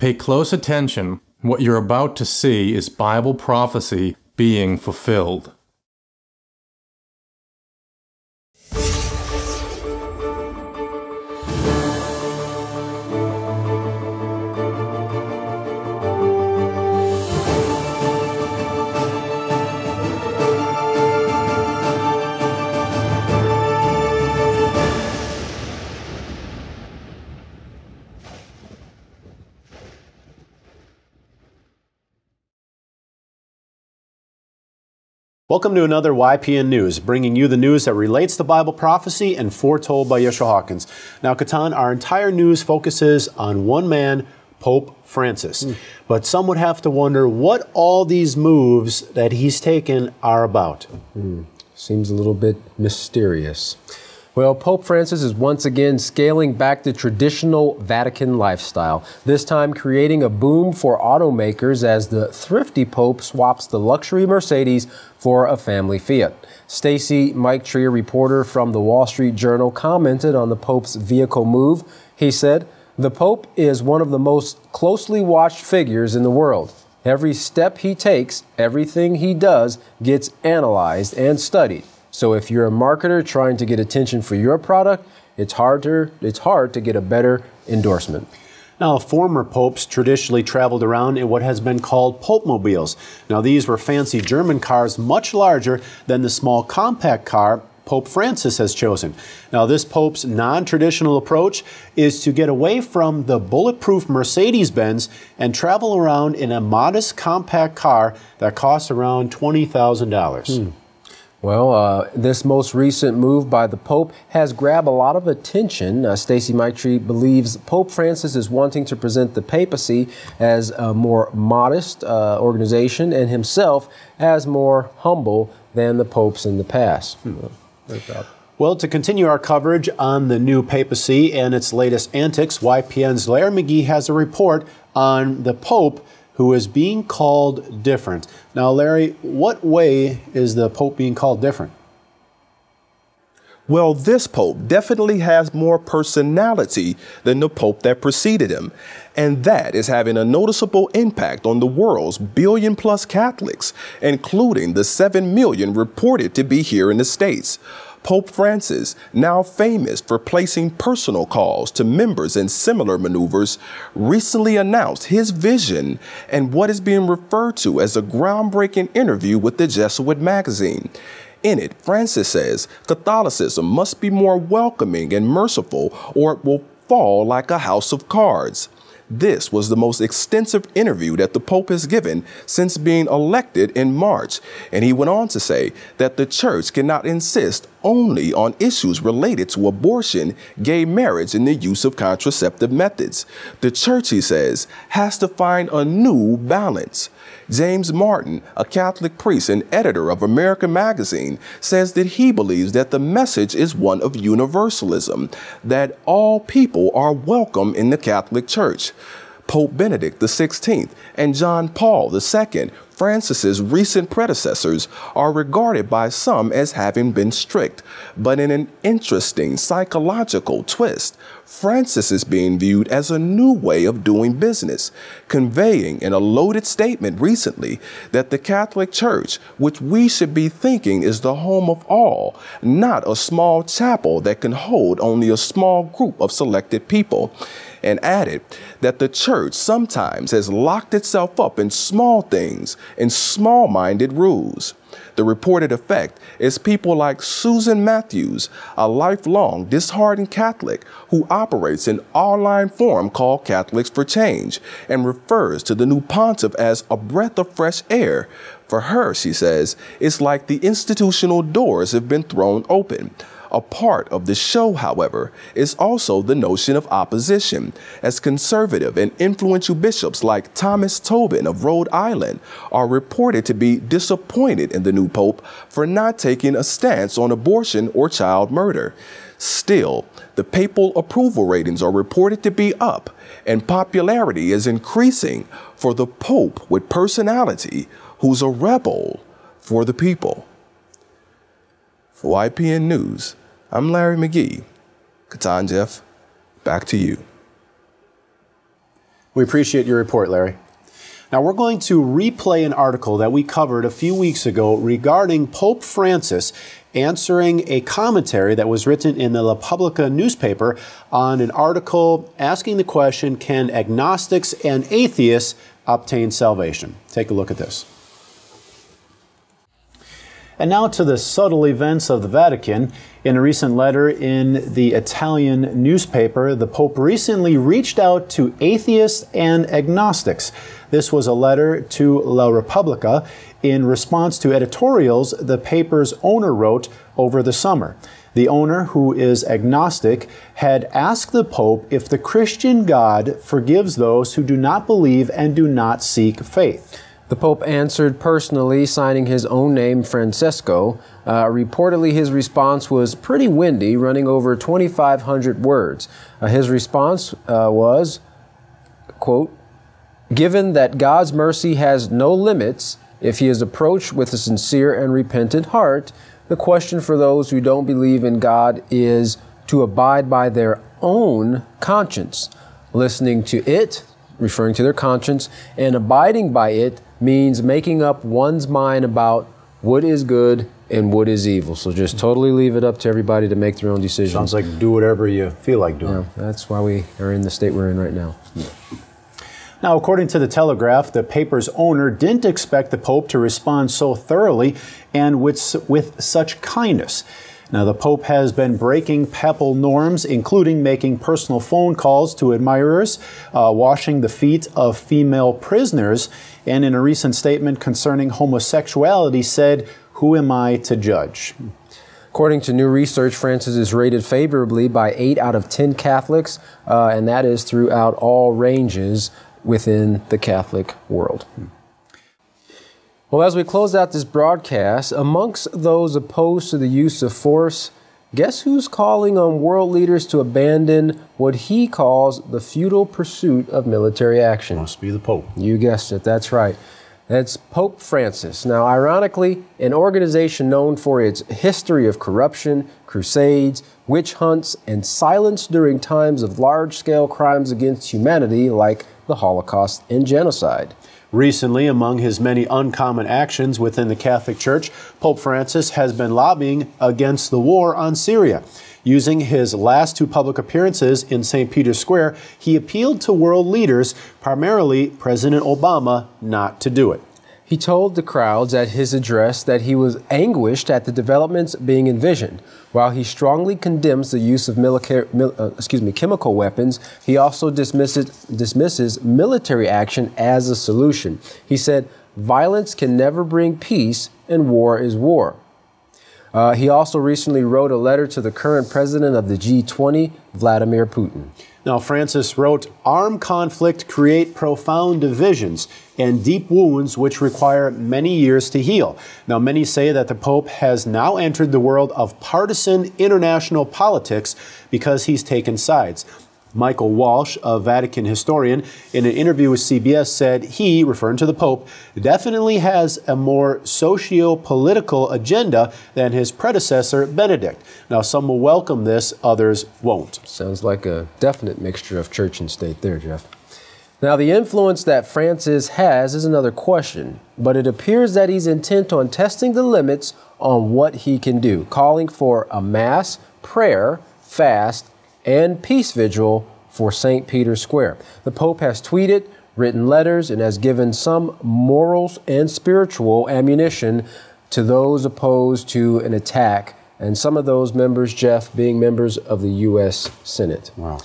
Pay close attention. What you're about to see is Bible prophecy being fulfilled. Welcome to another YPN News, bringing you the news that relates to Bible prophecy and foretold by Yeshua Hawkins. Now, Katan, our entire news focuses on one man, Pope Francis. But some would have to wonder what all these moves that he's taken are about. Seems a little bit mysterious. Well, Pope Francis is once again scaling back the traditional Vatican lifestyle, this time creating a boom for automakers as the thrifty Pope swaps the luxury Mercedes for a family Fiat. Stacy Mike Tree, a reporter from the Wall Street Journal, commented on the Pope's vehicle move. He said, "The Pope is one of the most closely watched figures in the world. Every step he takes, everything he does gets analyzed and studied. So if you're a marketer trying to get attention for your product, it's hard to get a better endorsement." Now, former popes traditionally traveled around in what has been called Pope-mobiles. Now, these were fancy German cars much larger than the small compact car Pope Francis has chosen. Now, this Pope's non-traditional approach is to get away from the bulletproof Mercedes-Benz and travel around in a modest compact car that costs around $20,000. Well, this most recent move by the Pope has grabbed a lot of attention. Stacy Maitre believes Pope Francis is wanting to present the papacy as a more modest organization and himself as more humble than the popes in the past. Well, to continue our coverage on the new papacy and its latest antics, YPN's Larry McGee has a report on the Pope who is being called different. Now, Larry, what way is the Pope being called different? Well, this Pope definitely has more personality than the Pope that preceded him. And that is having a noticeable impact on the world's billion-plus Catholics, including the 7 million reported to be here in the States. Pope Francis, now famous for placing personal calls to members and similar maneuvers, recently announced his vision and what is being referred to as a groundbreaking interview with the Jesuit magazine. In it, Francis says Catholicism must be more welcoming and merciful, or it will fall like a house of cards. This was the most extensive interview that the Pope has given since being elected in March. And he went on to say that the church cannot insist only on issues related to abortion, gay marriage, and the use of contraceptive methods. The church, he says, has to find a new balance. James Martin, a Catholic priest and editor of American Magazine, says that he believes that the message is one of universalism, that all people are welcome in the Catholic Church. Pope Benedict XVI and John Paul II, Francis's recent predecessors, are regarded by some as having been strict, but in an interesting psychological twist, Francis is being viewed as a new way of doing business, conveying in a loaded statement recently that the Catholic Church, which we should be thinking is the home of all, not a small chapel that can hold only a small group of selected people, and added that the church sometimes has locked itself up in small things and small-minded rules. The reported effect is people like Susan Matthews, a lifelong disheartened Catholic who operates an online forum called Catholics for Change and refers to the new pontiff as a breath of fresh air. For her, she says, it's like the institutional doors have been thrown open. A part of the show, however, is also the notion of opposition, as conservative and influential bishops like Thomas Tobin of Rhode Island are reported to be disappointed in the new pope for not taking a stance on abortion or child murder. Still, the papal approval ratings are reported to be up, and popularity is increasing for the pope with personality who's a rebel for the people. For YPN News, I'm Larry McGee. Katan Jeff, back to you. We appreciate your report, Larry. Now we're going to replay an article that we covered a few weeks ago regarding Pope Francis answering a commentary that was written in the Republica newspaper on an article asking the question, can agnostics and atheists obtain salvation? Take a look at this. And now to the subtle events of the Vatican. In a recent letter in the Italian newspaper, the Pope recently reached out to atheists and agnostics. This was a letter to La Repubblica in response to editorials the paper's owner wrote over the summer. The owner, who is agnostic, had asked the Pope if the Christian God forgives those who do not believe and do not seek faith. The Pope answered personally, signing his own name, Francesco. Reportedly, his response was pretty windy, running over 2,500 words. His response was, quote, "Given that God's mercy has no limits, if he is approached with a sincere and repentant heart, the question for those who don't believe in God is to abide by their own conscience. Listening to it," referring to their conscience, "and abiding by it means making up one's mind about what is good and what is evil." So just totally leave it up to everybody to make their own decisions. Sounds like do whatever you feel like doing. Yeah, that's why we are in the state we're in right now. Now, according to the Telegraph, the paper's owner didn't expect the Pope to respond so thoroughly and with such kindness. Now, the Pope has been breaking papal norms, including making personal phone calls to admirers, washing the feet of female prisoners, and in a recent statement concerning homosexuality said, "Who am I to judge?" According to new research, Francis is rated favorably by 8 out of 10 Catholics, and that is throughout all ranges within the Catholic world. Well, as we close out this broadcast, amongst those opposed to the use of force, guess who's calling on world leaders to abandon what he calls the futile pursuit of military action? Must be the Pope. You guessed it, that's right. That's Pope Francis. Now, ironically, an organization known for its history of corruption, crusades, witch hunts, and silence during times of large-scale crimes against humanity like the Holocaust and genocide. Recently, among his many uncommon actions within the Catholic Church, Pope Francis has been lobbying against the war on Syria. Using his last 2 public appearances in St. Peter's Square, he appealed to world leaders, primarily President Obama, not to do it. He told the crowds at his address that he was anguished at the developments being envisioned. While he strongly condemns the use of chemical weapons, he also dismisses military action as a solution. He said, "Violence can never bring peace, and war is war." He also recently wrote a letter to the current president of the G20, Vladimir Putin. Now, Francis wrote, "Armed conflict create profound divisions and deep wounds which require many years to heal." Now, many say that the Pope has now entered the world of partisan international politics because he's taken sides. Michael Walsh, a Vatican historian, in an interview with CBS said he, referring to the Pope, definitely has a more socio-political agenda than his predecessor, Benedict. Now, some will welcome this, others won't. Sounds like a definite mixture of church and state there, Jeff. Now, the influence that Francis has is another question, but it appears that he's intent on testing the limits on what he can do, calling for a mass, prayer, fast, and peace vigil for St. Peter's Square. The Pope has tweeted, written letters, and has given some moral and spiritual ammunition to those opposed to an attack, and some of those members, Jeff, being members of the U.S. Senate. Wow.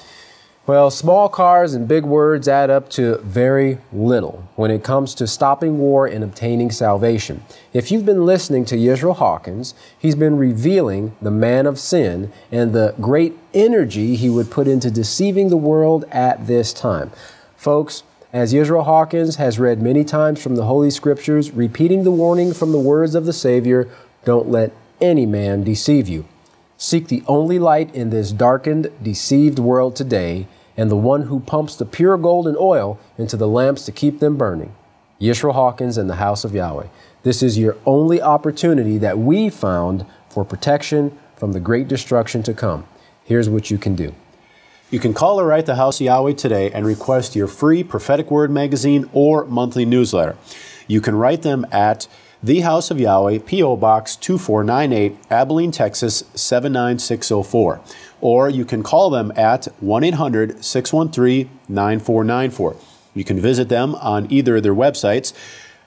Well, small cars and big words add up to very little when it comes to stopping war and obtaining salvation. If you've been listening to Yisrael Hawkins, he's been revealing the man of sin and the great energy he would put into deceiving the world at this time. Folks, as Yisrael Hawkins has read many times from the Holy Scriptures, repeating the warning from the words of the Savior, don't let any man deceive you. Seek the only light in this darkened, deceived world today, and the one who pumps the pure gold and oil into the lamps to keep them burning. Yisrael Hawkins and the House of Yahweh. This is your only opportunity that we found for protection from the great destruction to come. Here's what you can do. You can call or write the House of Yahweh today and request your free Prophetic Word magazine or monthly newsletter. You can write them at The House of Yahweh, P.O. Box 2498, Abilene, Texas 79604. Or you can call them at 1-800-613-9494. You can visit them on either of their websites,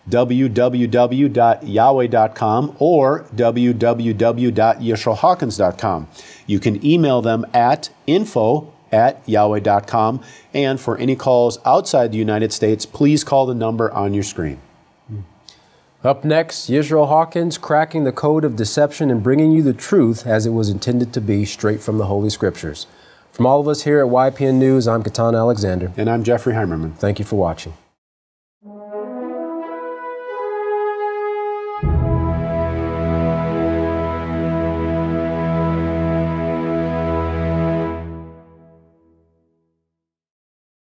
www.yahweh.com or www.yisraelhawkins.com. You can email them at info@yahweh.com. And for any calls outside the United States, please call the number on your screen. Up next, Yisrael Hawkins cracking the code of deception and bringing you the truth as it was intended to be, straight from the Holy Scriptures. From all of us here at YPN News, I'm Katan Alexander. And I'm Jeffrey Heimerman. Thank you for watching.